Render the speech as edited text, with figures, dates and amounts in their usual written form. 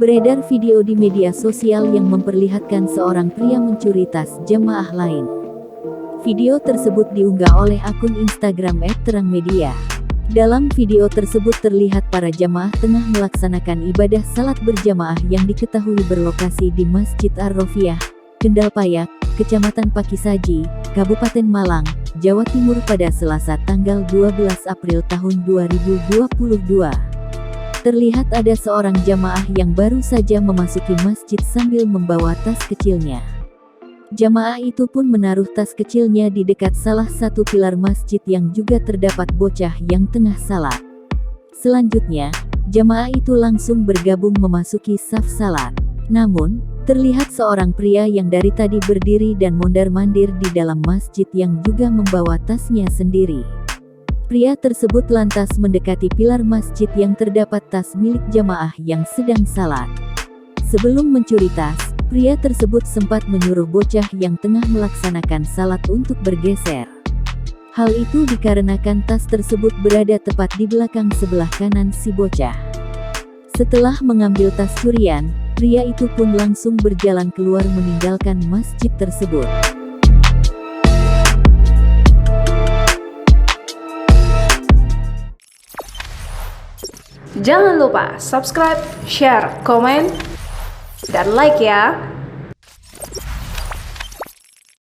Beredar video di media sosial yang memperlihatkan seorang pria mencuri tas jamaah lain. Video tersebut diunggah oleh akun Instagram @terangmedia. Dalam video tersebut terlihat para jamaah tengah melaksanakan ibadah salat berjamaah yang diketahui berlokasi di Masjid Ar-Rofiah, Kendal Payak, Kecamatan Pakisaji, Kabupaten Malang, Jawa Timur pada Selasa tanggal 12 April tahun 2022. Terlihat ada seorang jamaah yang baru saja memasuki masjid sambil membawa tas kecilnya. Jamaah itu pun menaruh tas kecilnya di dekat salah satu pilar masjid yang juga terdapat bocah yang tengah salat. Selanjutnya, jamaah itu langsung bergabung memasuki saf salat. Namun, terlihat seorang pria yang dari tadi berdiri dan mondar-mandir di dalam masjid yang juga membawa tasnya sendiri. Pria tersebut lantas mendekati pilar masjid yang terdapat tas milik jamaah yang sedang salat. Sebelum mencuri tas, pria tersebut sempat menyuruh bocah yang tengah melaksanakan salat untuk bergeser. Hal itu dikarenakan tas tersebut berada tepat di belakang sebelah kanan si bocah. Setelah mengambil tas curian, pria itu pun langsung berjalan keluar meninggalkan masjid tersebut. Jangan lupa subscribe, share, komen, dan like ya.